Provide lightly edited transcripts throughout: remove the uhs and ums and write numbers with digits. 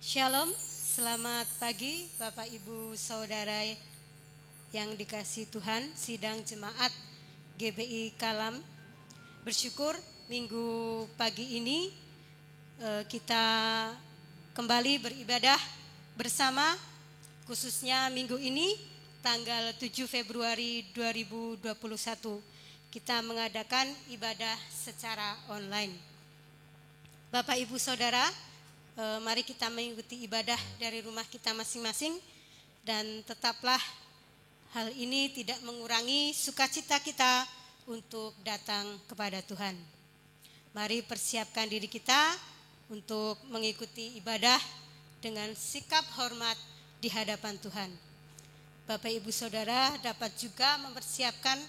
Shalom, selamat pagi Bapak Ibu Saudara yang dikasihi Tuhan. Sidang Jemaat GBI Kalam bersyukur minggu pagi ini kita kembali beribadah bersama, khususnya minggu ini tanggal 7 Februari 2021 kita mengadakan ibadah secara online. Bapak Ibu Saudara, mari kita mengikuti ibadah dari rumah kita masing-masing, dan tetaplah hal ini tidak mengurangi sukacita kita untuk datang kepada Tuhan. Mari persiapkan diri kita untuk mengikuti ibadah dengan sikap hormat di hadapan Tuhan. Bapak Ibu Saudara dapat juga mempersiapkan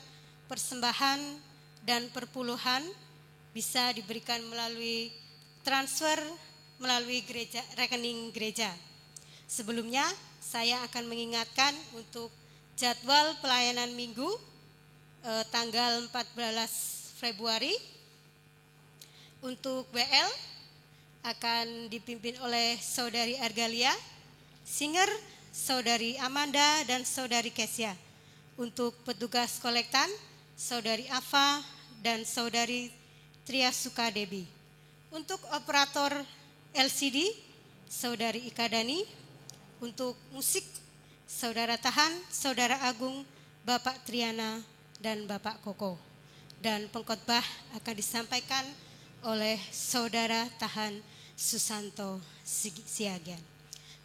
persembahan dan perpuluhan, bisa diberikan melalui transfer melalui rekening gereja. Sebelumnya saya akan mengingatkan untuk jadwal pelayanan minggu tanggal 14 Februari. Untuk WL akan dipimpin oleh Saudari Argalia, singer Saudari Amanda dan Saudari Kesia. Untuk petugas kolektan Saudari Ava dan Saudari Triasuka Debi. Untuk operator LCD, Saudari Ika Dani. Untuk musik, Saudara Tahan, Saudara Agung, Bapak Triana, dan Bapak Koko. Dan pengkhotbah akan disampaikan oleh Saudara Tahan Susanto Siagian.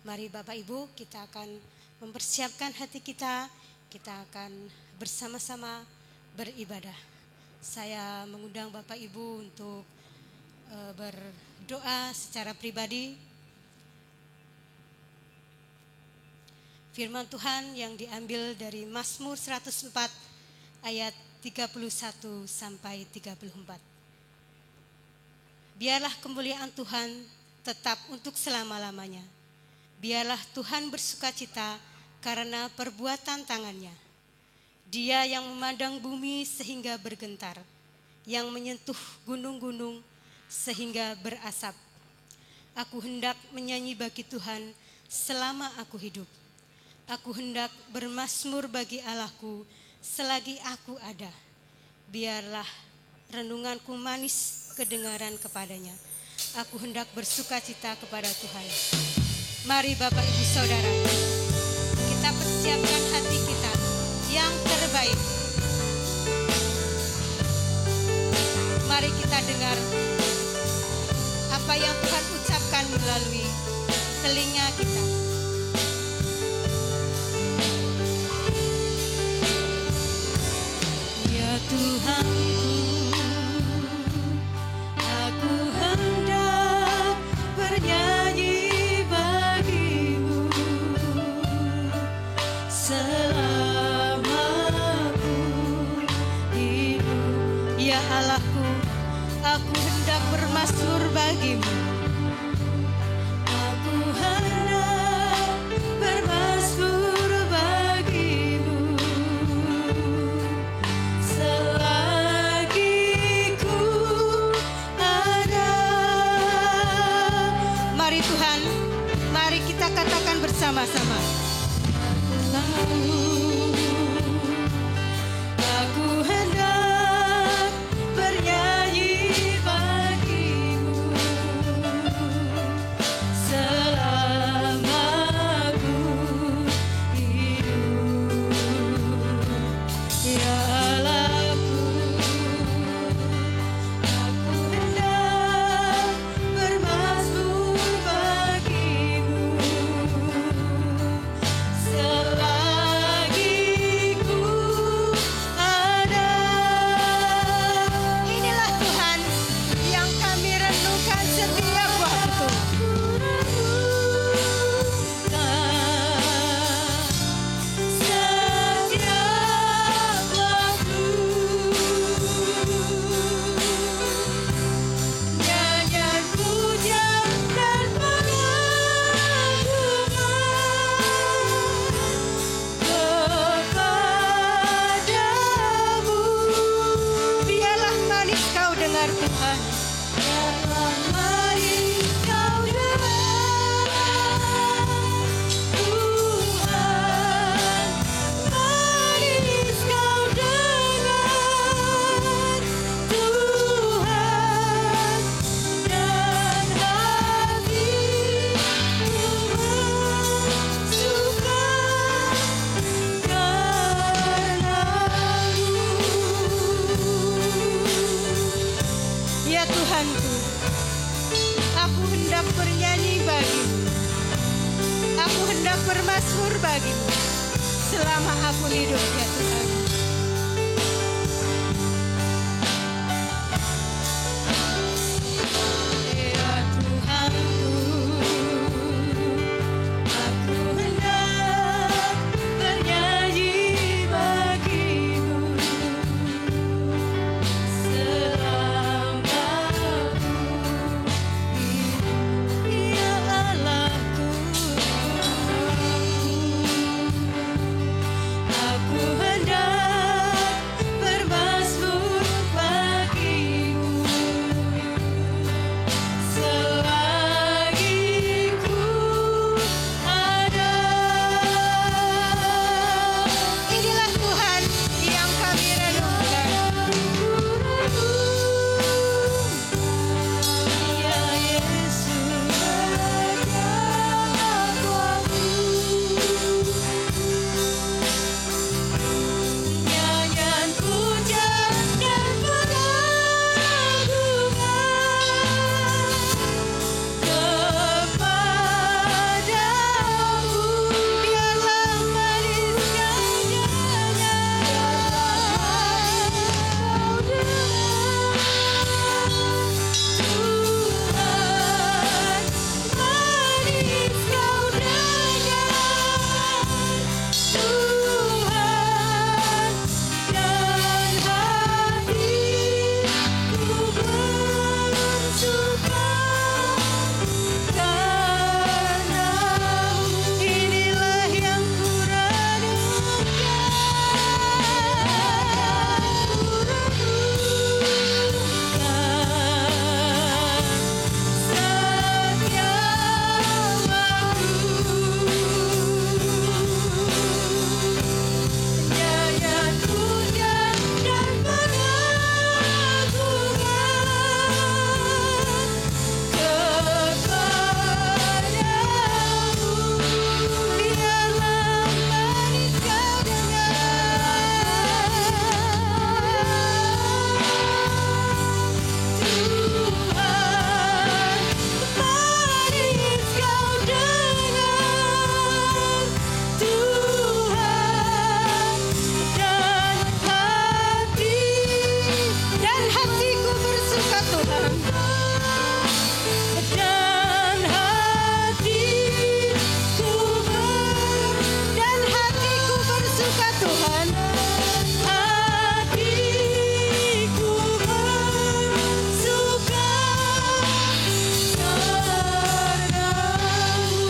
Mari Bapak Ibu, kita akan mempersiapkan hati kita akan bersama-sama beribadah. Saya mengundang Bapak Ibu untuk berdoa secara pribadi. Firman Tuhan yang diambil dari Mazmur 104 ayat 31 sampai 34. Biarlah kemuliaan Tuhan tetap untuk selama-lamanya. Biarlah Tuhan bersukacita karena perbuatan tangannya. Dia yang memandang bumi sehingga bergentar, yang menyentuh gunung-gunung sehingga berasap. Aku hendak menyanyi bagi Tuhan selama aku hidup. Aku hendak bermazmur bagi Allahku selagi aku ada. Biarlah renunganku manis kedengaran kepadanya. Aku hendak bersukacita kepada Tuhan. Mari Bapak Ibu Saudara, kita persiapkan hati kita yang terbaik. Mari kita dengar apa yang Tuhan ucapkan melalui telinga kita. Ya Tuhanku, aku hendak bernyanyi bagimu selama aku hidup. Ya Allahku, aku hendak bermazmur bagimu. Aku hendak bermazmur bagimu selagi ku ada. Mari Tuhan, mari kita katakan bersama-sama. Aku hendak bernyanyi bagimu selama aku hidup. Ya Allahku, aku hendak bermazmur bagimu selagi Aku hendak bermazmur bagimu selama aku hidup ya Tuhan. Ya Tuhanku, aku hendak bernyanyi bagimu selama aku hidup ya Allahku. Aku hendak bermazmur bagimu selagi ku ada. Inilah Tuhan yang kami renungkan. Ya Yesus, nyanyian pujian dan pengagungan kepadamu, biarlah manisnya inilah yang nyanyian pujian dan pengagungan kepadamu, biarlah manis kau dengar. Tuhan, manis kau dengar. Tuhan, dan hatiku bersuka Tuhan, dan hatiku bersuka Tuhan, hatiku bersuka karenamu.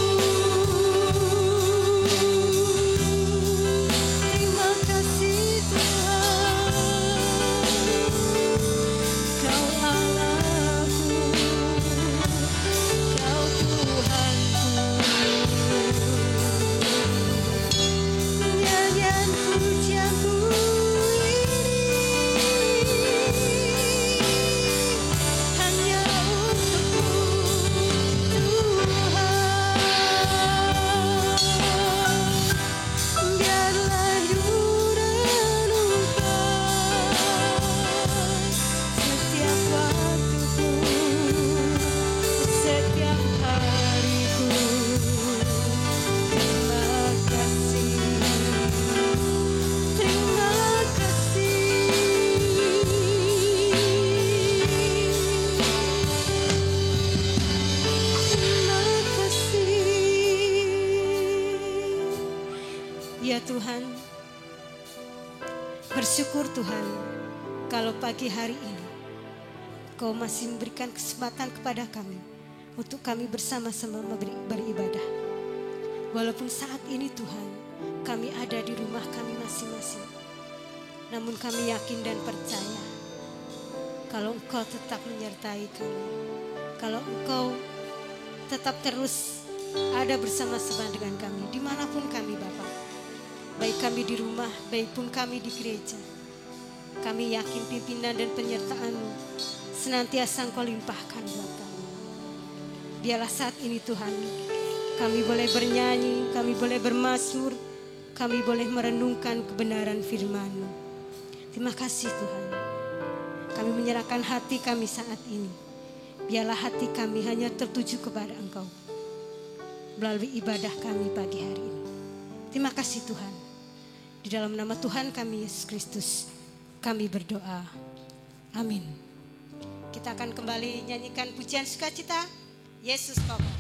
Terima kasih Tuhan, Kau Allahku, Kau Tuhanku. Nyanyian pujianku ini hanya untukmu Tuhan. Biarlah renungkan setiap waktuku, setiap hariku. Terima kasih, terima kasih. Terima kasih. Ya Tuhan, bersyukur Tuhan kalau pagi hari ini Kau masih memberikan kesempatan kepada kami untuk kami bersama-sama beribadah. Walaupun saat ini Tuhan kami ada di rumah kami masing-masing, namun kami yakin dan percaya kalau Engkau tetap menyertai kami, kalau Engkau tetap terus ada bersama-sama dengan kami dimanapun kami Bapa. Baik kami di rumah, baik pun kami di gereja. Kami yakin pimpinan dan penyertaan-Mu senantiasa Engkau limpahkan buat kami. Biarlah saat ini Tuhan, kami boleh bernyanyi, kami boleh bermazmur, kami boleh merenungkan kebenaran firman-Mu. Terima kasih Tuhan. Kami menyerahkan hati kami saat ini. Biarlah hati kami hanya tertuju kepada Engkau. melalui ibadah kami pagi hari ini. Terima kasih Tuhan. Di dalam nama Tuhan kami Yesus Kristus kami berdoa. Amin. Kita akan kembali nyanyikan pujian sukacita Yesus Kokoh.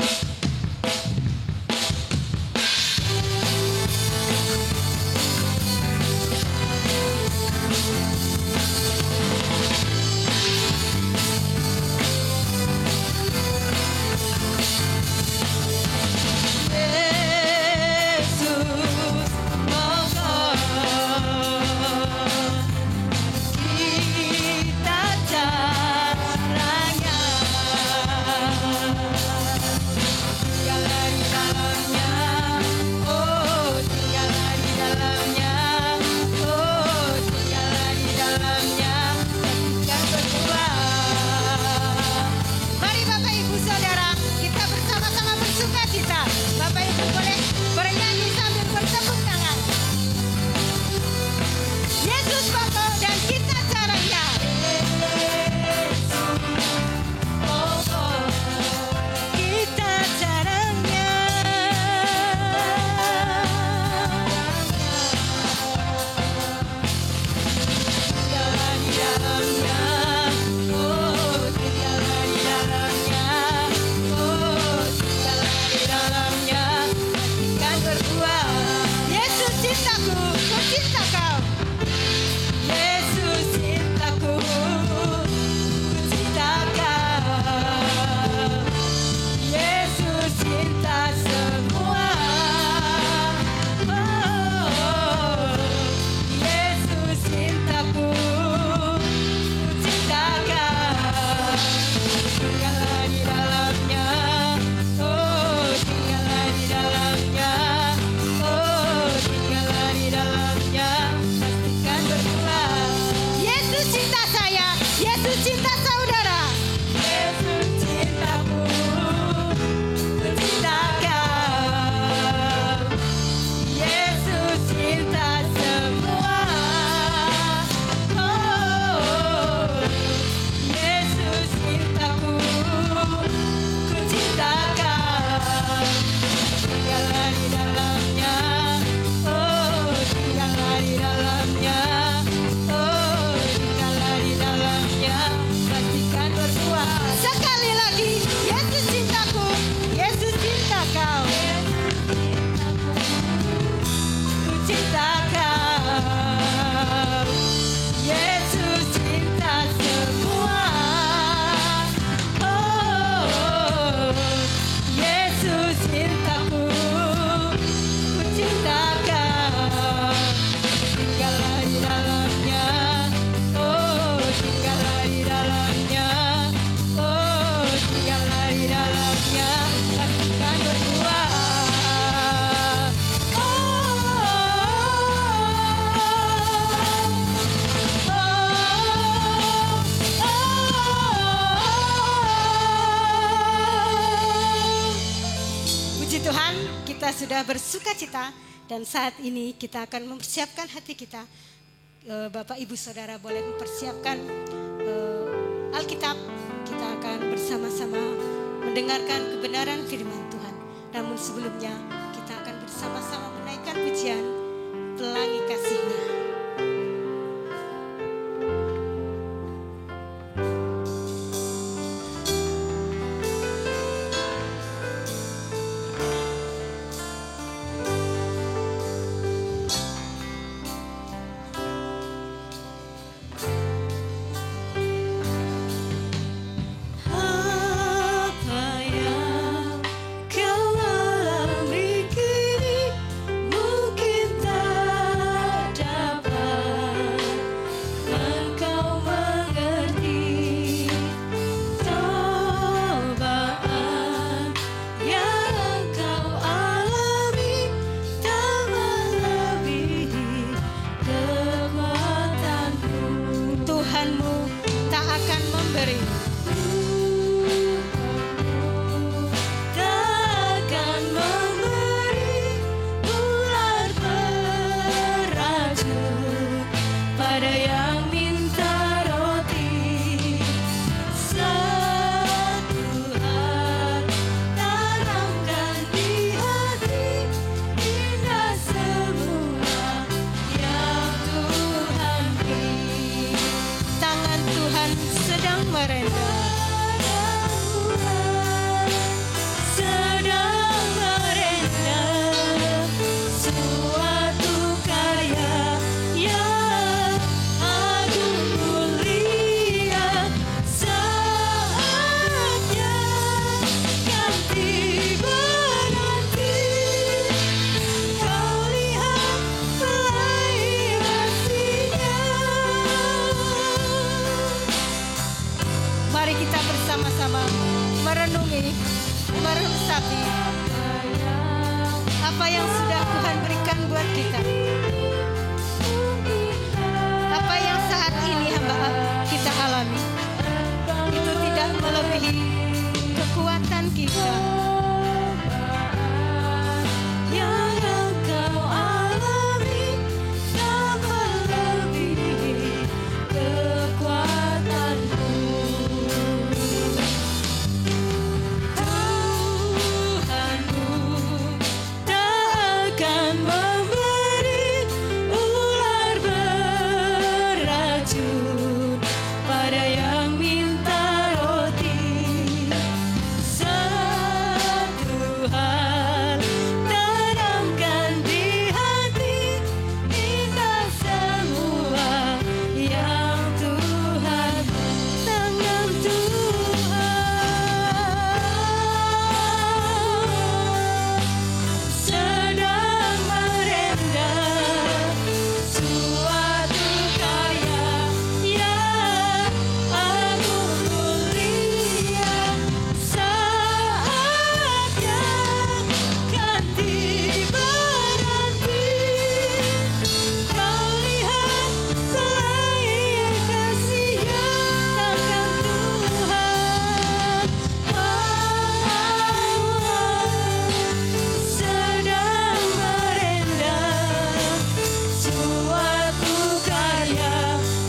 Sudah bersuka cita dan saat ini kita akan mempersiapkan hati kita. Bapak Ibu Saudara boleh mempersiapkan Alkitab. Kita akan bersama-sama mendengarkan kebenaran firman Tuhan. Namun sebelumnya kita akan bersama-sama menaikkan pujian Pelangi Kasih-Nya. Mungkin tak dapat Apa yang sudah Tuhan berikan buat kita, apa yang saat ini hamba kita alami, itu tidak melebihi kekuatan kita. Yang engkau alami tak melebihi kekuatanmu. Tuhanmu tak akan memberi ular beracun pada yang minta roti. Satu hal tanamkan di hati kita semua, yang Tuhan, tangan Tuhan sedang merendam suatu karya yang agung mulia. Saatnya kan tiba nanti, kau lihat selai kasih yang takkan Tuhan sedang merendam suatu karya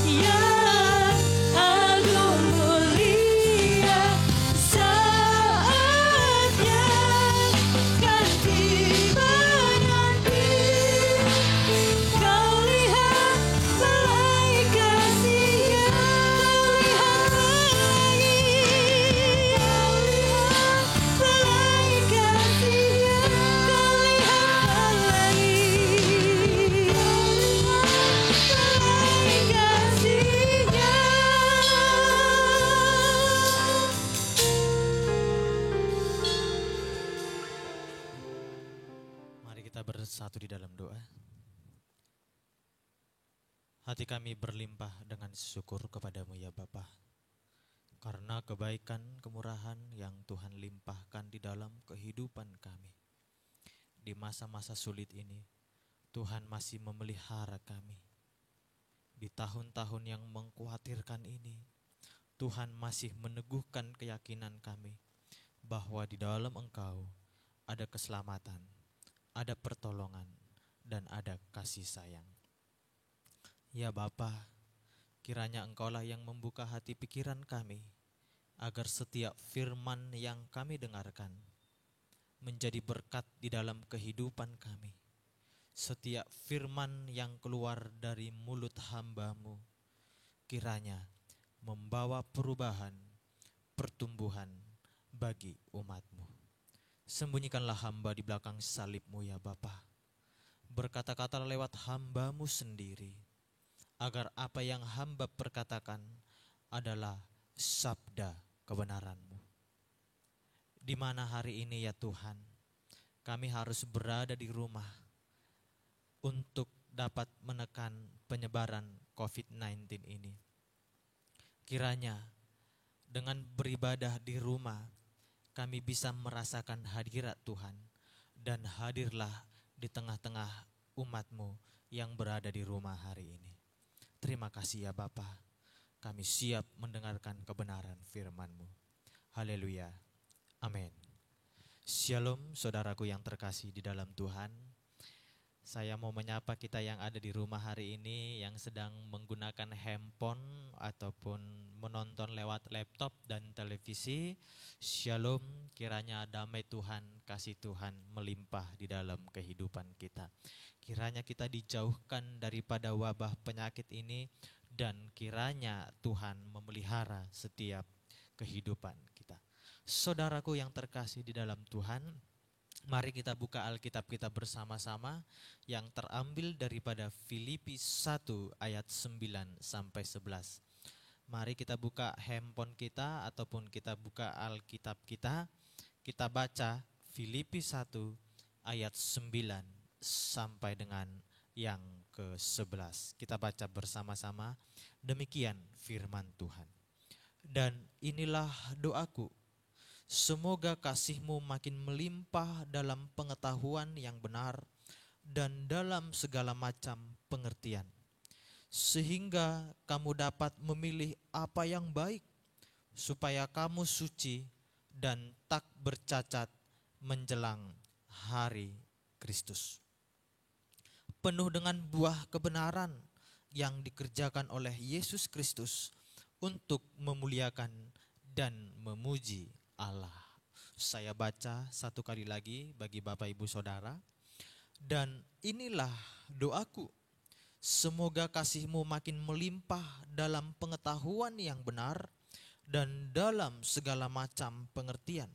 yang agung mulia. Saatnya kan tiba nanti, kau lihat selai kasih yang selai kasih Mari kita bersatu di dalam doa. Hati kami berlimpah dengan syukur kepadamu ya Bapa, karena kebaikan kemurahan yang Tuhan limpahkan di dalam kehidupan kami. Di masa-masa sulit ini, Tuhan masih memelihara kami. Di tahun-tahun yang mengkhawatirkan ini, Tuhan masih meneguhkan keyakinan kami bahwa di dalam Engkau ada keselamatan, ada pertolongan, dan ada kasih sayang. Ya Bapa, kiranya Engkaulah yang membuka hati pikiran kami, agar setiap firman yang kami dengarkan menjadi berkat di dalam kehidupan kami. Setiap firman yang keluar dari mulut hamba-Mu kiranya membawa perubahan, pertumbuhan bagi umat-Mu. Sembunyikanlah hamba di belakang salib-Mu ya Bapa. Berkata-kata lewat hamba-Mu sendiri, agar apa yang hamba perkatakan adalah sabda kebenaran-Mu. Di mana hari ini ya Tuhan, kami harus berada di rumah untuk dapat menekan penyebaran COVID-19 ini. Kiranya dengan beribadah di rumah, kami bisa merasakan hadirat Tuhan, dan hadirlah di tengah-tengah umat-Mu yang berada di rumah hari ini. Terima kasih ya Bapa, kami siap mendengarkan kebenaran firman-Mu. Haleluya, amin. Shalom saudaraku yang terkasih di dalam Tuhan. Saya mau menyapa kita yang ada di rumah hari ini, yang sedang menggunakan handphone ataupun menonton lewat laptop dan televisi. Shalom, kiranya damai Tuhan, kasih Tuhan melimpah di dalam kehidupan kita. Kiranya kita dijauhkan daripada wabah penyakit ini, dan kiranya Tuhan memelihara setiap kehidupan kita. Saudaraku yang terkasih di dalam Tuhan, mari kita buka Alkitab kita bersama-sama yang terambil daripada Filipi 1 ayat 9 sampai 11. Mari kita buka handphone kita ataupun kita buka Alkitab kita. Kita baca Filipi 1 ayat 9 sampai dengan yang ke-11. Kita baca bersama-sama. Demikian firman Tuhan. Dan inilah doaku, Semoga kasih-Mu makin melimpah dalam pengetahuan yang benar dan dalam segala macam pengertian, sehingga kamu dapat memilih apa yang baik, supaya kamu suci dan tak bercacat menjelang hari Kristus, penuh dengan buah kebenaran yang dikerjakan oleh Yesus Kristus untuk memuliakan dan memuji Allah. Saya baca satu kali lagi bagi Bapak Ibu Saudara. Dan inilah doaku, semoga kasih-Mu makin melimpah dalam pengetahuan yang benar dan dalam segala macam pengertian,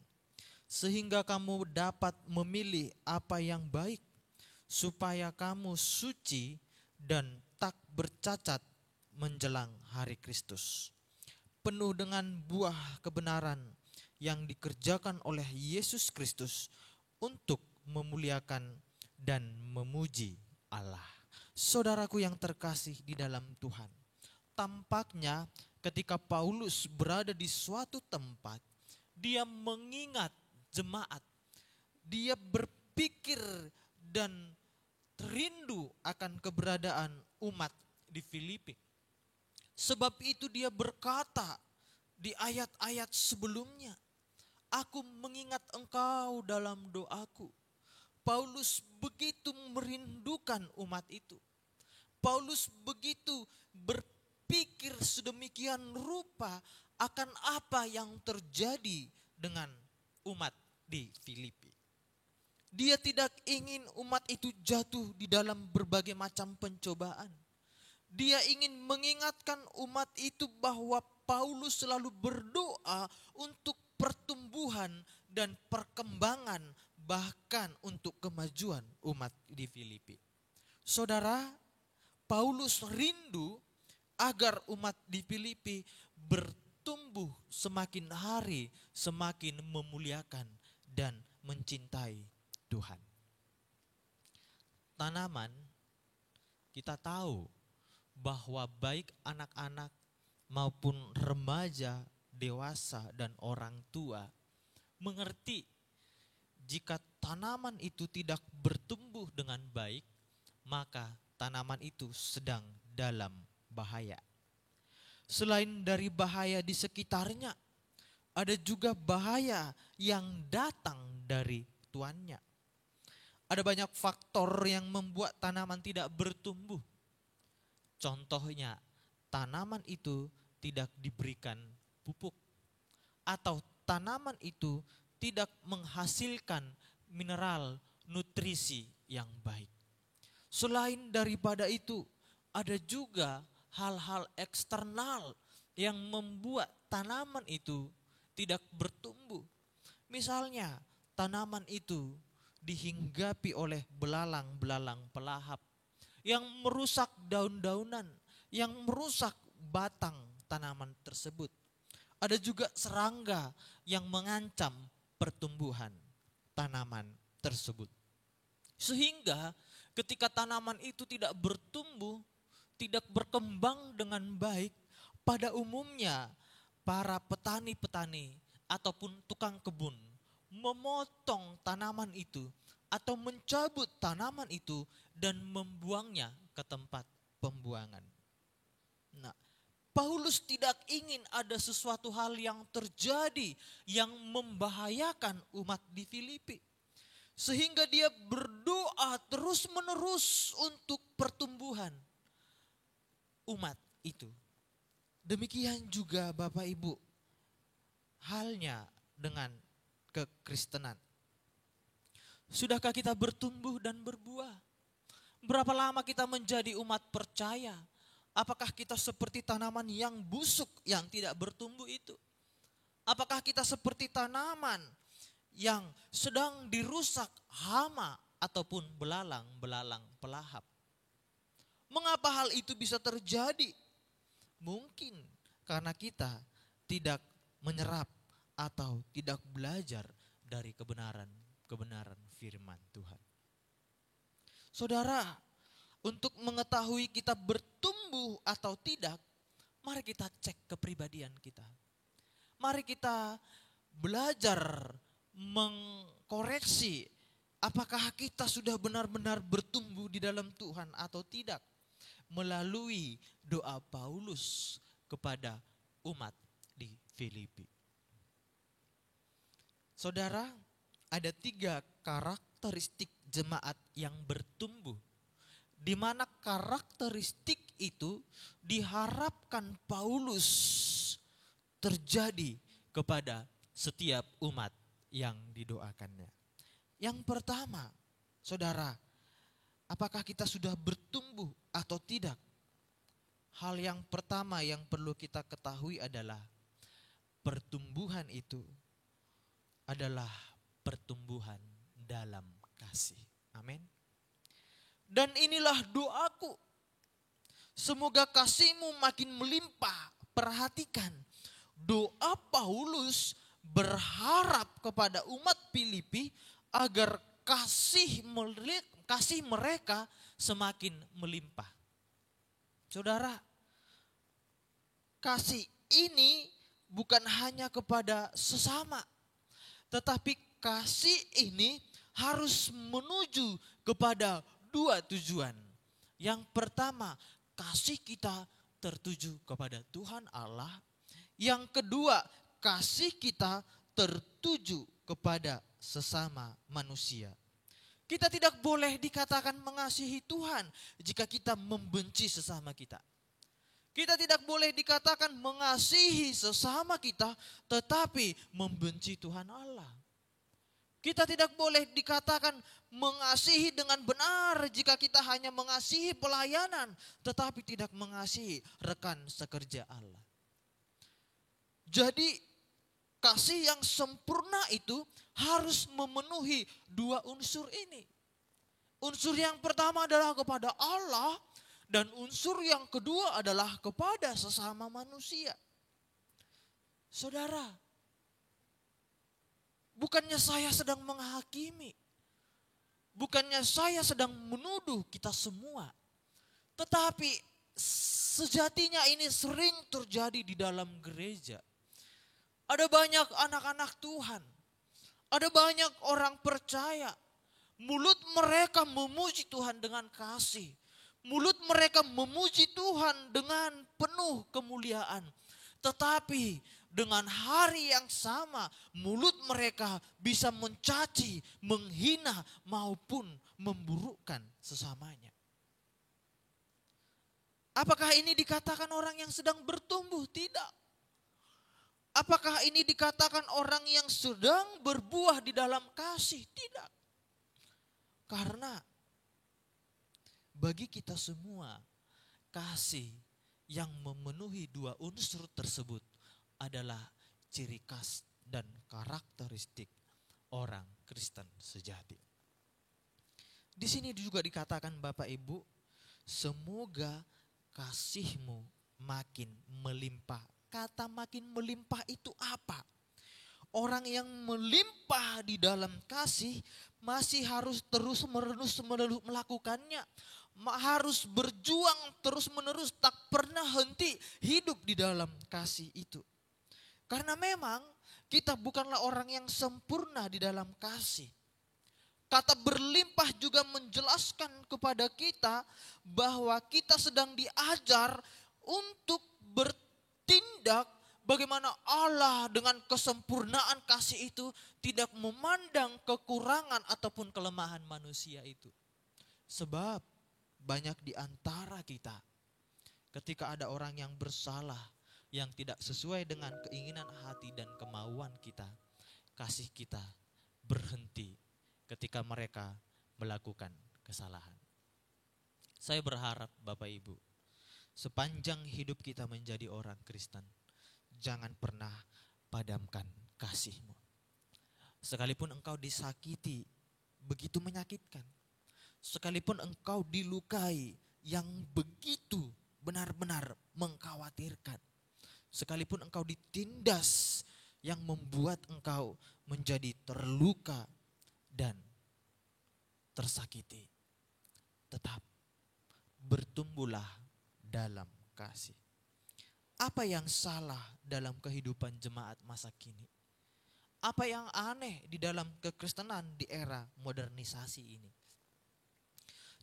sehingga kamu dapat memilih apa yang baik, supaya kamu suci dan tak bercacat menjelang hari Kristus, penuh dengan buah kebenaran yang dikerjakan oleh Yesus Kristus untuk memuliakan dan memuji Allah. Saudaraku yang terkasih di dalam Tuhan, tampaknya ketika Paulus berada di suatu tempat, dia mengingat jemaat, dia berpikir dan rindu akan keberadaan umat di Filipi. Sebab itu dia berkata di ayat-ayat sebelumnya, aku mengingat engkau dalam doaku. Paulus begitu merindukan umat itu. Paulus begitu berpikir sedemikian rupa akan apa yang terjadi dengan umat di Filipi. Dia tidak ingin umat itu jatuh di dalam berbagai macam pencobaan. Dia ingin mengingatkan umat itu bahwa Paulus selalu berdoa untuk pertumbuhan dan perkembangan, bahkan untuk kemajuan umat di Filipi. Saudara, Paulus rindu agar umat di Filipi bertumbuh semakin hari semakin memuliakan dan mencintai Tuhan. Tanaman, kita tahu bahwa baik anak-anak maupun remaja, dewasa, dan orang tua mengerti jika tanaman itu tidak bertumbuh dengan baik, maka tanaman itu sedang dalam bahaya. Selain dari bahaya di sekitarnya, ada juga bahaya yang datang dari tuannya. Ada banyak faktor yang membuat tanaman tidak bertumbuh. Contohnya, tanaman itu tidak diberikan pupuk, atau tanaman itu tidak menghasilkan mineral nutrisi yang baik. Selain daripada itu, ada juga hal-hal eksternal yang membuat tanaman itu tidak bertumbuh. Misalnya, tanaman itu dihinggapi oleh belalang-belalang pelahap yang merusak daun-daunan, yang merusak batang tanaman tersebut. Ada juga serangga yang mengancam pertumbuhan tanaman tersebut. Sehingga ketika tanaman itu tidak bertumbuh, tidak berkembang dengan baik, pada umumnya para petani-petani ataupun tukang kebun memotong tanaman itu atau mencabut tanaman itu dan membuangnya ke tempat pembuangan. Nah, Paulus tidak ingin ada sesuatu hal yang terjadi yang membahayakan umat di Filipi. Sehingga dia berdoa terus-menerus untuk pertumbuhan umat itu. Demikian juga Bapak Ibu, halnya dengan kekristenan. Sudahkah kita bertumbuh dan berbuah? Berapa lama kita menjadi umat percaya? Apakah kita seperti tanaman yang busuk yang tidak bertumbuh itu? Apakah kita seperti tanaman yang sedang dirusak hama ataupun belalang-belalang pelahap? Mengapa hal itu bisa terjadi? Mungkin karena kita tidak menyerap atau tidak belajar dari kebenaran firman Tuhan. Saudara, untuk mengetahui kita bertumbuh atau tidak, mari kita cek kepribadian kita. Mari kita belajar mengkoreksi apakah kita sudah benar-benar bertumbuh di dalam Tuhan atau tidak melalui doa Paulus kepada umat di Filipi. Saudara, ada 3 karakteristik jemaat yang bertumbuh, di mana karakteristik itu diharapkan Paulus terjadi kepada setiap umat yang didoakannya. Yang pertama, saudara, apakah kita sudah bertumbuh atau tidak? Hal yang pertama yang perlu kita ketahui adalah pertumbuhan itu adalah pertumbuhan dalam kasih. Amin. Dan inilah doaku. Semoga kasihmu makin melimpah. Perhatikan, doa Paulus berharap kepada umat Filipi agar kasih mereka semakin melimpah. Saudara, kasih ini bukan hanya kepada sesama, tetapi kasih ini harus menuju kepada 2 tujuan. Yang pertama, kasih kita tertuju kepada Tuhan Allah. Yang kedua, kasih kita tertuju kepada sesama manusia. Kita tidak boleh dikatakan mengasihi Tuhan jika kita membenci sesama kita. Kita tidak boleh dikatakan mengasihi sesama kita tetapi membenci Tuhan Allah. Kita tidak boleh dikatakan mengasihi dengan benar jika kita hanya mengasihi pelayanan tetapi tidak mengasihi rekan sekerja Allah. Jadi kasih yang sempurna itu harus memenuhi 2 unsur ini. Unsur yang pertama adalah kepada Allah. Dan unsur yang kedua adalah kepada sesama manusia. Saudara, bukannya saya sedang menghakimi. Bukannya saya sedang menuduh kita semua. Tetapi sejatinya ini sering terjadi di dalam gereja. Ada banyak anak-anak Tuhan. Ada banyak orang percaya. Mulut mereka memuji Tuhan dengan kasih. Mulut mereka memuji Tuhan dengan penuh kemuliaan. Tetapi dengan hari yang sama mulut mereka bisa mencaci, menghina maupun memburukkan sesamanya. Apakah ini dikatakan orang yang sedang bertumbuh? Tidak. Apakah ini dikatakan orang yang sedang berbuah di dalam kasih? Tidak. Karena bagi kita semua, kasih yang memenuhi 2 unsur tersebut adalah ciri khas dan karakteristik orang Kristen sejati. Di sini juga dikatakan Bapak Ibu, semoga kasihmu makin melimpah. Kata makin melimpah itu apa? Orang yang melimpah di dalam kasih masih harus terus-menerus melakukannya. Harus berjuang terus-menerus, tak pernah henti hidup di dalam kasih itu. Karena memang kita bukanlah orang yang sempurna di dalam kasih. Kata berlimpah juga menjelaskan kepada kita bahwa kita sedang diajar untuk bertindak bagaimana Allah dengan kesempurnaan kasih itu tidak memandang kekurangan ataupun kelemahan manusia itu. Sebab banyak di antara kita ketika ada orang yang bersalah yang tidak sesuai dengan keinginan hati dan kemauan kita, kasih kita berhenti ketika mereka melakukan kesalahan. Saya berharap Bapak Ibu, sepanjang hidup kita menjadi orang Kristen, jangan pernah padamkan kasih-Mu. Sekalipun engkau disakiti, begitu menyakitkan. Sekalipun engkau dilukai yang begitu benar-benar mengkhawatirkan. Sekalipun engkau ditindas yang membuat engkau menjadi terluka dan tersakiti. Tetap bertumbuhlah dalam kasih. Apa yang salah dalam kehidupan jemaat masa kini? Apa yang aneh di dalam kekristenan di era modernisasi ini?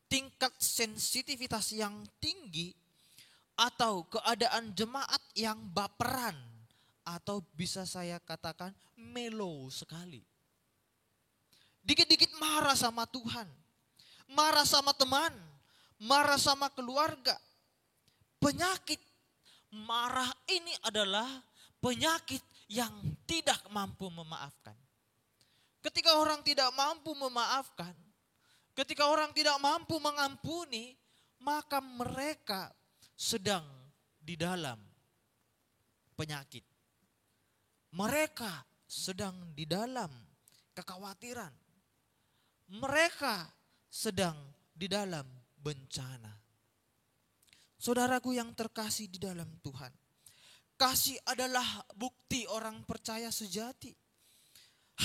Tingkat sensitivitas yang tinggi atau keadaan jemaat yang baperan atau bisa saya katakan melo sekali. Dikit-dikit marah sama Tuhan, marah sama teman, marah sama keluarga. Penyakit marah ini adalah penyakit yang tidak mampu memaafkan. Ketika orang tidak mampu memaafkan, ketika orang tidak mampu mengampuni, maka mereka sedang di dalam penyakit. Mereka sedang di dalam kekhawatiran. Mereka sedang di dalam bencana. Saudaraku yang terkasih di dalam Tuhan, kasih adalah bukti orang percaya sejati.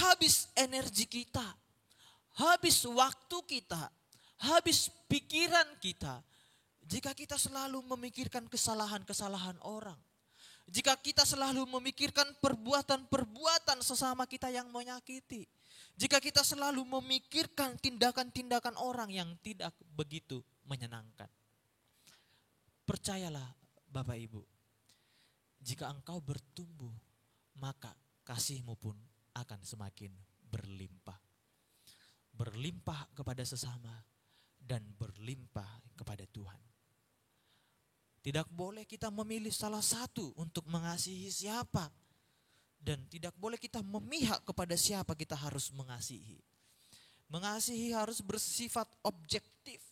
Habis energi kita, habis waktu kita, habis pikiran kita, jika kita selalu memikirkan kesalahan-kesalahan orang, jika kita selalu memikirkan perbuatan-perbuatan sesama kita yang menyakiti, jika kita selalu memikirkan tindakan-tindakan orang yang tidak begitu menyenangkan. Percayalah Bapak Ibu, jika engkau bertumbuh, maka kasihmu pun akan semakin berlimpah. Berlimpah kepada sesama dan berlimpah kepada Tuhan. Tidak boleh kita memilih salah satu untuk mengasihi siapa. Dan tidak boleh kita memihak kepada siapa kita harus mengasihi. Mengasihi harus bersifat objektif.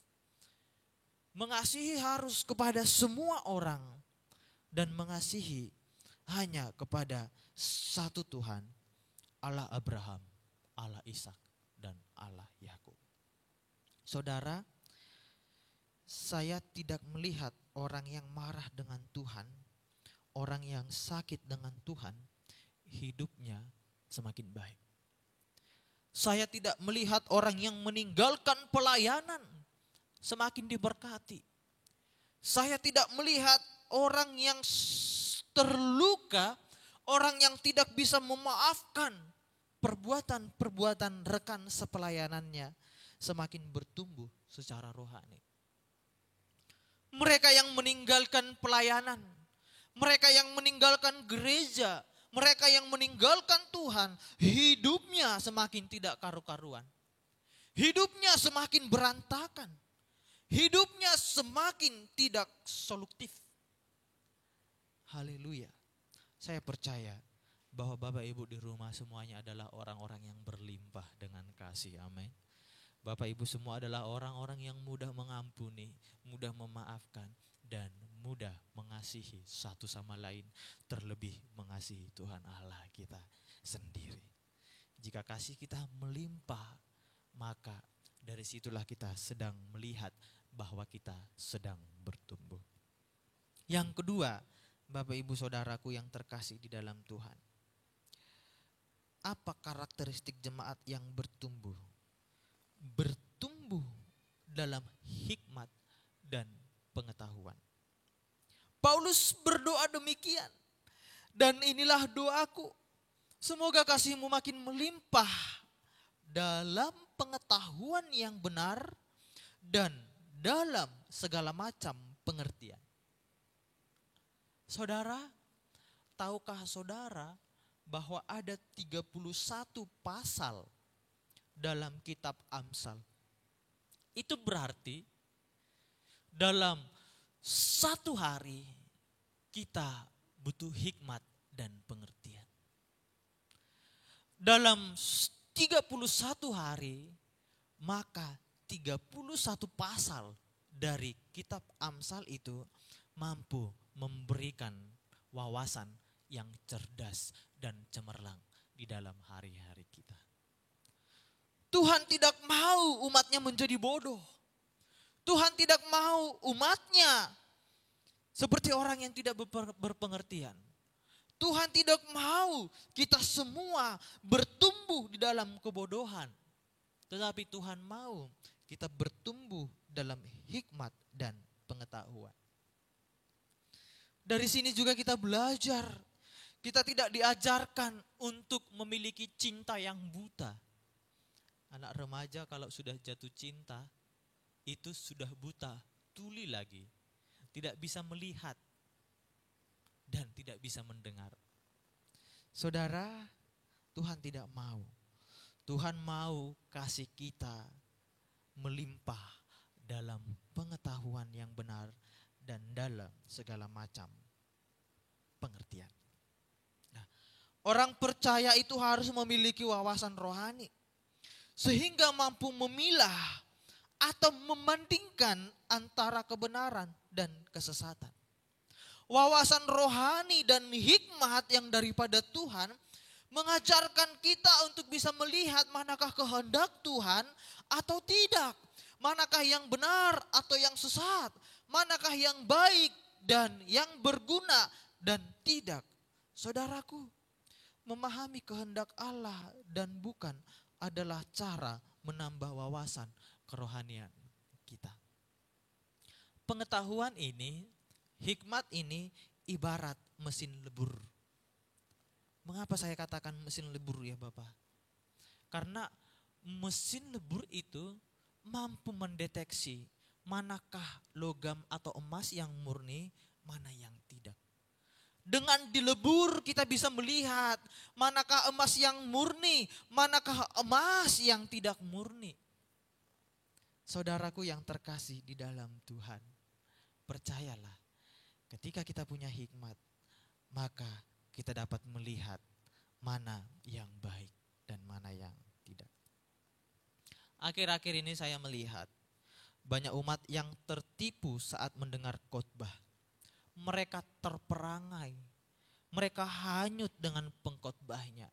Mengasihi harus kepada semua orang. Dan mengasihi hanya kepada satu Tuhan, Allah Abraham, Allah Ishak, dan Allah Yakub. Saudara, saya tidak melihat orang yang marah dengan Tuhan, orang yang sakit dengan Tuhan, hidupnya semakin baik. Saya tidak melihat orang yang meninggalkan pelayanan semakin diberkati. Saya tidak melihat orang yang terluka, orang yang tidak bisa memaafkan perbuatan-perbuatan rekan sepelayanannya semakin bertumbuh secara rohani. Mereka yang meninggalkan pelayanan, mereka yang meninggalkan gereja, mereka yang meninggalkan Tuhan, hidupnya semakin tidak karu-karuan. Hidupnya semakin berantakan. Hidupnya semakin tidak solutif. Haleluya. Saya percaya bahwa Bapak Ibu di rumah semuanya adalah orang-orang yang berlimpah dengan kasih. Amin. Bapak Ibu semua adalah orang-orang yang mudah mengampuni, mudah memaafkan, dan mudah mengasihi satu sama lain, terlebih mengasihi Tuhan Allah kita sendiri. Jika kasih kita melimpah, maka dari situlah kita sedang melihat bahwa kita sedang bertumbuh. Yang kedua, Bapak Ibu Saudaraku yang terkasih di dalam Tuhan, apa karakteristik jemaat yang bertumbuh? Bertumbuh dalam hikmat dan pengetahuan. Paulus berdoa demikian. Dan inilah doaku. Semoga kasihmu makin melimpah dalam pengetahuan yang benar dan dalam segala macam pengertian. Saudara, tahukah saudara bahwa ada 31 pasal dalam kitab Amsal? Itu berarti dalam satu hari kita butuh hikmat dan pengertian. Dalam 31 hari maka 31 pasal dari kitab Amsal itu mampu memberikan wawasan yang cerdas dan cemerlang di dalam hari-hari kita. Tuhan tidak mau umatnya menjadi bodoh. Tuhan tidak mau umatnya seperti orang yang tidak berpengertian. Tuhan tidak mau kita semua bertumbuh di dalam kebodohan. Tetapi Tuhan mau kita bertumbuh dalam hikmat dan pengetahuan. Dari sini juga kita belajar Kita tidak diajarkan untuk memiliki cinta yang buta. Anak remaja kalau sudah jatuh cinta, itu sudah buta, tuli lagi. Tidak bisa melihat dan tidak bisa mendengar. Saudara, Tuhan tidak mau. Tuhan mau kasih kita melimpah dalam pengetahuan yang benar dan dalam segala macam pengertian. Nah, orang percaya itu harus memiliki wawasan rohani sehingga mampu memilah atau membandingkan antara kebenaran dan kesesatan. Wawasan rohani dan hikmat yang daripada Tuhan mengajarkan kita untuk bisa melihat manakah kehendak Tuhan atau tidak. Manakah yang benar atau yang sesat. Manakah yang baik dan yang berguna dan tidak. Saudaraku, memahami kehendak Allah dan bukan adalah cara menambah wawasan kerohanian kita. Pengetahuan ini, hikmat ini ibarat mesin lebur. Mengapa saya katakan mesin lebur ya Bapak? Karena mesin lebur itu mampu mendeteksi manakah logam atau emas yang murni, mana yang tidak. Dengan dilebur kita bisa melihat manakah emas yang murni, manakah emas yang tidak murni. Saudaraku yang terkasih di dalam Tuhan, percayalah ketika kita punya hikmat, maka kita dapat melihat mana yang baik dan mana yang tidak. Akhir-akhir ini saya melihat banyak umat yang tertipu saat mendengar khotbah. Mereka terperangai, mereka hanyut dengan pengkhotbahnya.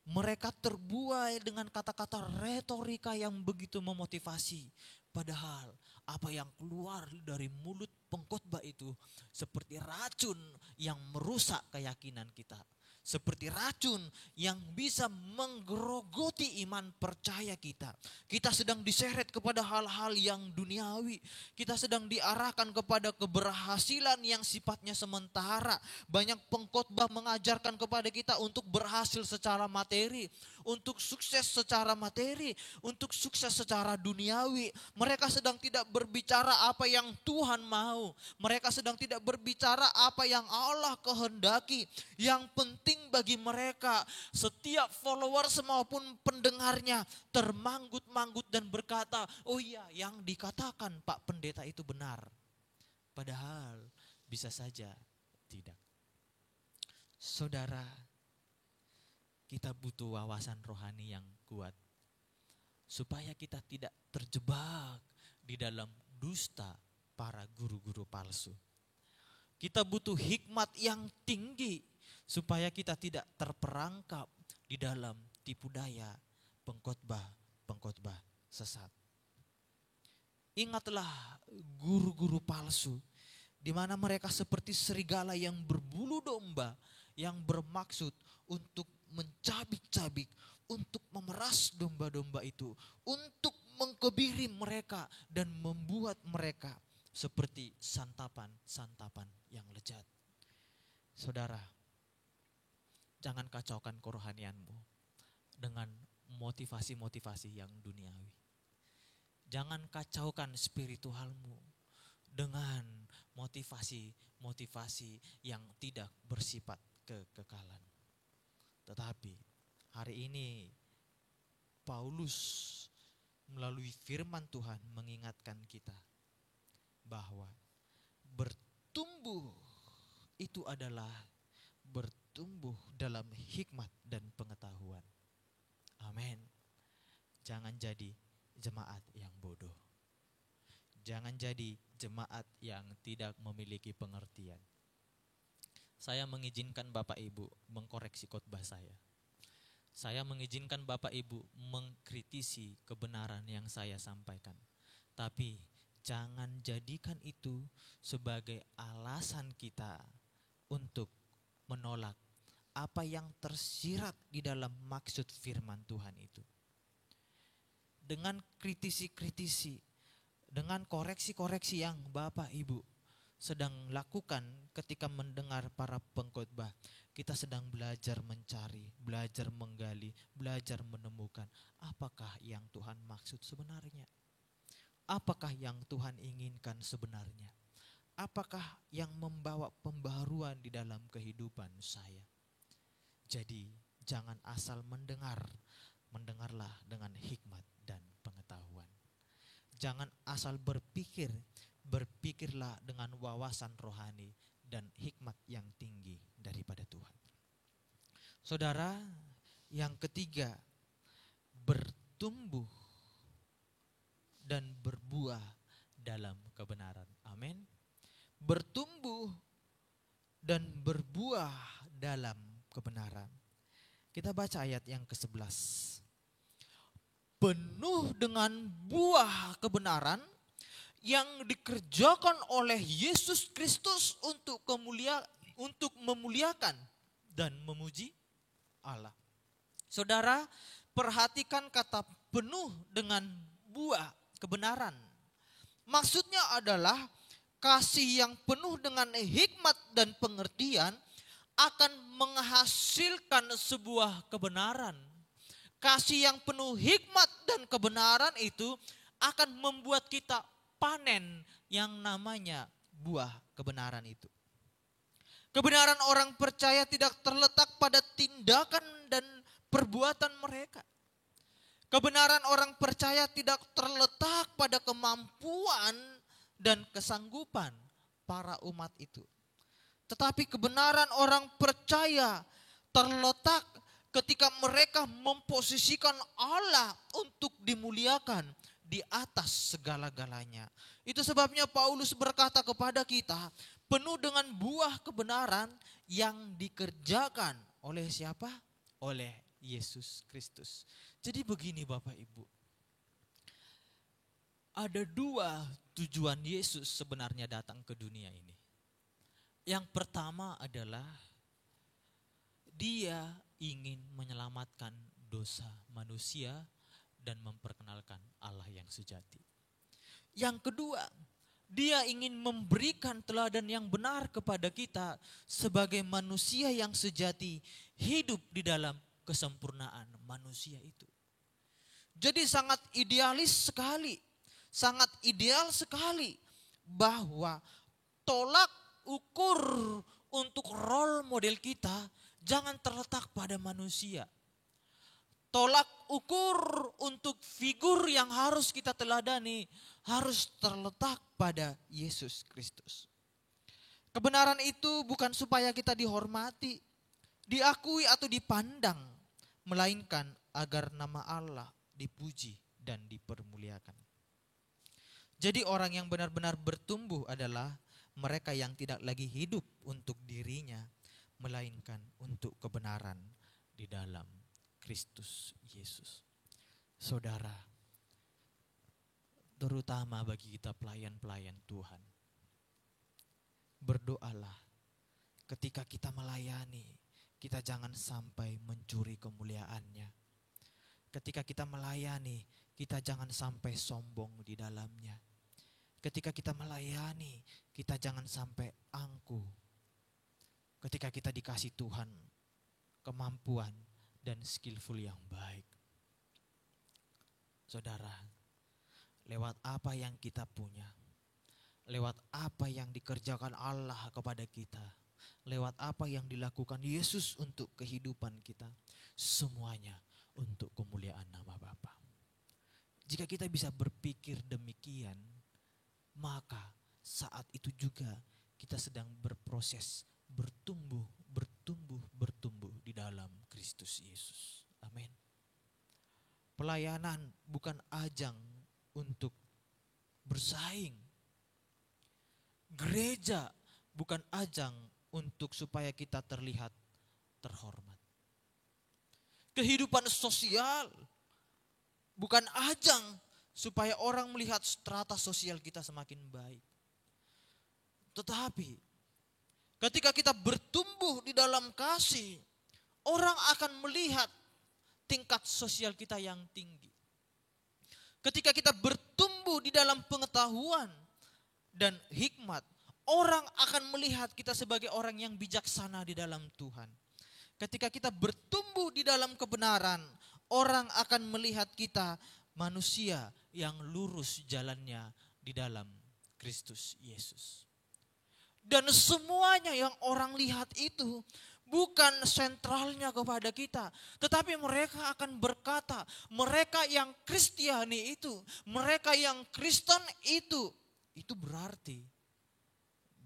Mereka terbuai dengan kata-kata retorika yang begitu memotivasi. Padahal apa yang keluar dari mulut pengkhotbah itu seperti racun yang merusak keyakinan kita. Seperti racun yang bisa menggerogoti iman percaya kita. Kita sedang diseret kepada hal-hal yang duniawi. Kita sedang diarahkan kepada keberhasilan yang sifatnya sementara. Banyak pengkhotbah mengajarkan kepada kita untuk berhasil secara materi. Untuk sukses secara materi. Untuk sukses secara duniawi. Mereka sedang tidak berbicara apa yang Tuhan mau. Mereka sedang tidak berbicara apa yang Allah kehendaki. Yang penting bagi mereka, setiap followers maupun pendengarnya termanggut-manggut dan berkata, oh iya yang dikatakan Pak Pendeta itu benar. Padahal bisa saja tidak. Saudara, kita butuh wawasan rohani yang kuat. Supaya kita tidak terjebak di dalam dusta para guru-guru palsu. Kita butuh hikmat yang tinggi supaya kita tidak terperangkap di dalam tipu daya pengkhotbah sesat. Ingatlah guru-guru palsu di mana mereka seperti serigala yang berbulu domba yang bermaksud untuk mencabik-cabik, untuk memeras domba-domba itu, untuk mengkebiri mereka dan membuat mereka seperti santapan-santapan yang lezat. Saudara, jangan kacaukan kerohanianmu dengan motivasi-motivasi yang duniawi. Jangan kacaukan spiritualmu dengan motivasi-motivasi yang tidak bersifat kekekalan. Tetapi hari ini Paulus melalui firman Tuhan mengingatkan kita bahwa bertumbuh itu adalah bertumbuh dalam hikmat dan pengetahuan. Amin. Jangan jadi jemaat yang bodoh. Jangan jadi jemaat yang tidak memiliki pengertian. Saya mengizinkan Bapak Ibu mengkoreksi khotbah saya. Saya mengizinkan Bapak Ibu mengkritisi kebenaran yang saya sampaikan. Tapi jangan jadikan itu sebagai alasan kita untuk menolak apa yang tersirat di dalam maksud firman Tuhan itu. Dengan kritisi-kritisi, dengan koreksi-koreksi yang Bapak Ibu sedang lakukan ketika mendengar para pengkhotbah. Kita sedang belajar mencari, belajar menggali, belajar menemukan apakah yang Tuhan maksud sebenarnya. Apakah yang Tuhan inginkan sebenarnya? Apakah yang membawa pembaharuan di dalam kehidupan saya? Jadi jangan asal mendengar, mendengarlah dengan hikmat dan pengetahuan. Jangan asal berpikir, berpikirlah dengan wawasan rohani dan hikmat yang tinggi daripada Tuhan. Saudara, yang ketiga, bertumbuh dan berbuah dalam kebenaran. Amin. Bertumbuh dan berbuah dalam kebenaran. Kita baca ayat yang ke-11. Penuh dengan buah kebenaran yang dikerjakan oleh Yesus Kristus untuk memuliakan dan memuji Allah. Saudara, perhatikan kata penuh dengan buah kebenaran. Maksudnya adalah kasih yang penuh dengan hikmat dan pengertian akan menghasilkan sebuah kebenaran. Kasih yang penuh hikmat dan kebenaran itu akan membuat kita panen yang namanya buah kebenaran itu. Kebenaran orang percaya tidak terletak pada tindakan dan perbuatan mereka. Kebenaran orang percaya tidak terletak pada kemampuan dan kesanggupan para umat itu. Tetapi kebenaran orang percaya terletak ketika mereka memposisikan Allah untuk dimuliakan di atas segala-galanya. Itu sebabnya Paulus berkata kepada kita, penuh dengan buah kebenaran yang dikerjakan oleh siapa? Oleh Yesus Kristus. Jadi begini Bapak Ibu. Ada dua tujuan Yesus sebenarnya datang ke dunia ini. Yang pertama adalah dia ingin menyelamatkan dosa manusia dan memperkenalkan Allah yang sejati. Yang kedua, dia ingin memberikan teladan yang benar kepada kita sebagai manusia yang sejati, hidup di dalam kesempurnaan manusia itu. Jadi sangat idealis sekali, sangat ideal sekali bahwa tolak ukur untuk role model kita jangan terletak pada manusia. Tolak ukur untuk figur yang harus kita teladani harus terletak pada Yesus Kristus. Kebenaran itu bukan supaya kita dihormati, diakui atau dipandang, melainkan agar nama Allah dipuji dan dipermuliakan. Jadi orang yang benar-benar bertumbuh adalah mereka yang tidak lagi hidup untuk dirinya, melainkan untuk kebenaran di dalam Kristus Yesus. Saudara, terutama bagi kita pelayan-pelayan Tuhan, berdoalah ketika kita melayani, kita jangan sampai mencuri kemuliaannya. Ketika kita melayani, kita jangan sampai sombong di dalamnya. Ketika kita melayani, kita jangan sampai angkuh. Ketika kita dikasih Tuhan kemampuan dan skillful yang baik. Saudara, lewat apa yang kita punya, lewat apa yang dikerjakan Allah kepada kita, lewat apa yang dilakukan Yesus untuk kehidupan kita, semuanya untuk kemuliaan nama Bapa. Jika kita bisa berpikir demikian, maka saat itu juga kita sedang berproses bertumbuh di dalam Kristus Yesus. Amin. Pelayanan bukan ajang untuk bersaing. Gereja bukan ajang untuk supaya kita terlihat terhormat. Kehidupan sosial bukan ajang supaya orang melihat strata sosial kita semakin baik. Tetapi ketika kita bertumbuh di dalam kasih, orang akan melihat tingkat sosial kita yang tinggi. Ketika kita bertumbuh di dalam pengetahuan dan hikmat, orang akan melihat kita sebagai orang yang bijaksana di dalam Tuhan. Ketika kita bertumbuh di dalam kebenaran, orang akan melihat kita manusia yang lurus jalannya di dalam Kristus Yesus. Dan semuanya yang orang lihat itu bukan sentralnya kepada kita, tetapi mereka akan berkata, mereka yang Kristiani itu, mereka yang Kristen itu berarti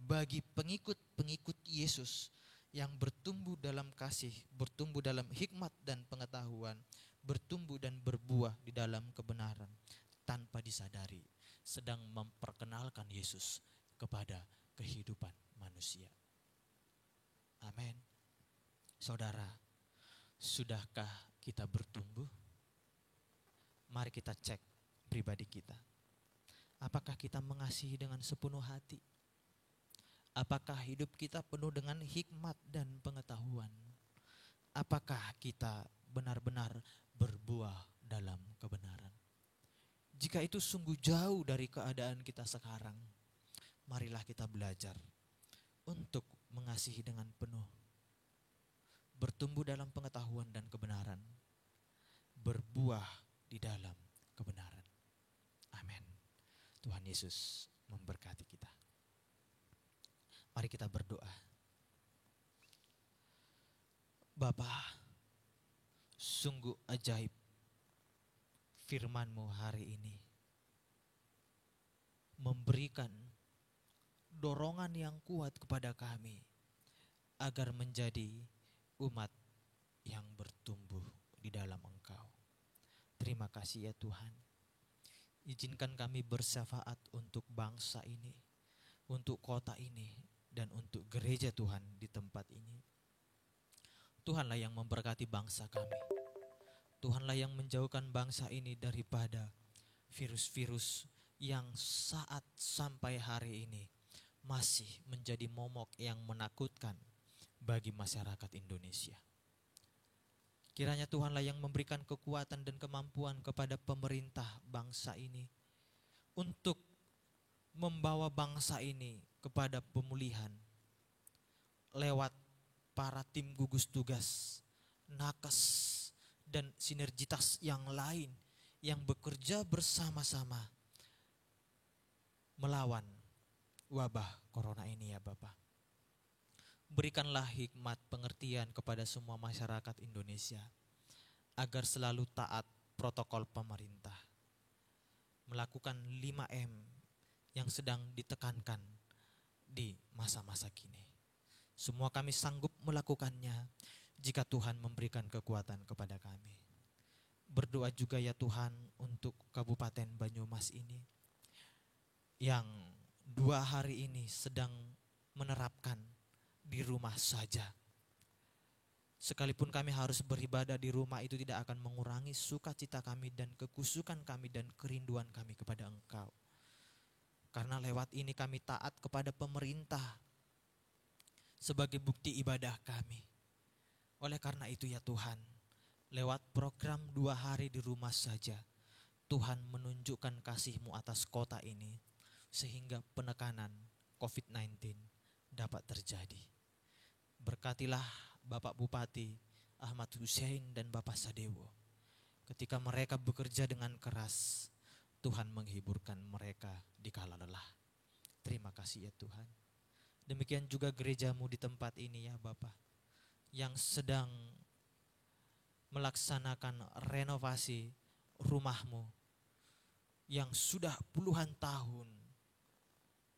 bagi pengikut-pengikut Yesus yang bertumbuh dalam kasih, bertumbuh dalam hikmat dan pengetahuan, bertumbuh dan berbuah di dalam kebenaran, tanpa disadari sedang memperkenalkan Yesus kepada kehidupan manusia. Amin. Saudara, sudahkah kita bertumbuh? Mari kita cek pribadi kita. Apakah kita mengasihi dengan sepenuh hati? Apakah hidup kita penuh dengan hikmat dan pengetahuan? Apakah kita benar-benar berbuah dalam kebenaran? Jika itu sungguh jauh dari keadaan kita sekarang, marilah kita belajar untuk mengasihi dengan penuh, bertumbuh dalam pengetahuan dan kebenaran, berbuah di dalam kebenaran. Amin. Tuhan Yesus memberkati kita. Mari kita berdoa. Bapa, sungguh ajaib firman-Mu hari ini memberikan dorongan yang kuat kepada kami agar menjadi umat yang bertumbuh di dalam Engkau. Terima kasih ya Tuhan. Izinkan kami bersyafaat untuk bangsa ini, untuk kota ini, dan untuk gereja Tuhan di tempat ini. Tuhanlah yang memberkati bangsa kami. Tuhanlah yang menjauhkan bangsa ini daripada virus-virus yang saat sampai hari ini masih menjadi momok yang menakutkan bagi masyarakat Indonesia. Kiranya Tuhanlah yang memberikan kekuatan dan kemampuan kepada pemerintah bangsa ini untuk membawa bangsa ini kepada pemulihan lewat para tim gugus tugas, nakes, dan sinergitas yang lain yang bekerja bersama-sama melawan wabah corona ini ya Bapak. Berikanlah hikmat pengertian kepada semua masyarakat Indonesia agar selalu taat protokol pemerintah, melakukan 5M yang sedang ditekankan di masa-masa kini. Semua kami sanggup melakukannya jika Tuhan memberikan kekuatan kepada kami. Berdoa juga ya Tuhan untuk Kabupaten Banyumas ini yang 2 hari ini sedang menerapkan di rumah saja. Sekalipun kami harus beribadah di rumah, itu tidak akan mengurangi sukacita kami dan kekusukan kami dan kerinduan kami kepada Engkau. Karena lewat ini kami taat kepada pemerintah sebagai bukti ibadah kami. Oleh karena itu ya Tuhan, lewat program 2 hari di rumah saja, Tuhan menunjukkan kasih-Mu atas kota ini, sehingga penekanan COVID-19 dapat terjadi. Berkatilah Bapak Bupati Ahmad Hussein dan Bapak Sadewo. Ketika mereka bekerja dengan keras, Tuhan menghiburkan mereka di kala lelah. Terima kasih ya Tuhan. Demikian juga gereja-Mu di tempat ini ya Bapak, yang sedang melaksanakan renovasi rumah-Mu yang sudah puluhan tahun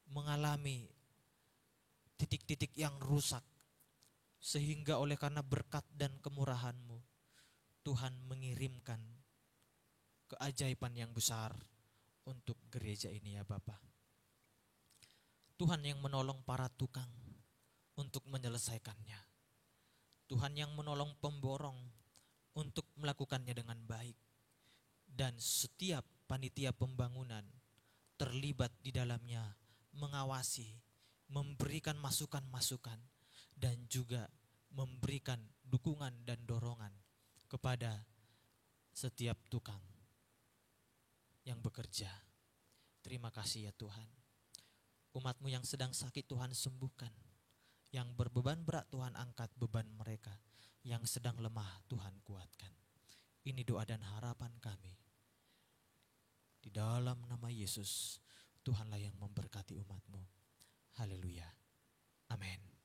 mengalami titik-titik yang rusak, sehingga oleh karena berkat dan kemurahan-Mu, Tuhan mengirimkan keajaiban yang besar untuk gereja ini ya Bapak. Tuhan yang menolong para tukang untuk menyelesaikannya. Tuhan yang menolong pemborong untuk melakukannya dengan baik. Dan setiap panitia pembangunan terlibat di dalamnya, mengawasi, memberikan masukan-masukan, dan juga memberikan dukungan dan dorongan kepada setiap tukang yang bekerja. Terima kasih ya Tuhan. Umat-Mu yang sedang sakit Tuhan sembuhkan. Yang berbeban berat Tuhan angkat beban mereka. Yang sedang lemah Tuhan kuatkan. Ini doa dan harapan kami. Di dalam nama Yesus, Tuhanlah yang memberkati umat-Mu. Haleluya. Amin.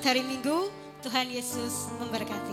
Selamat hari Minggu, Tuhan Yesus memberkati.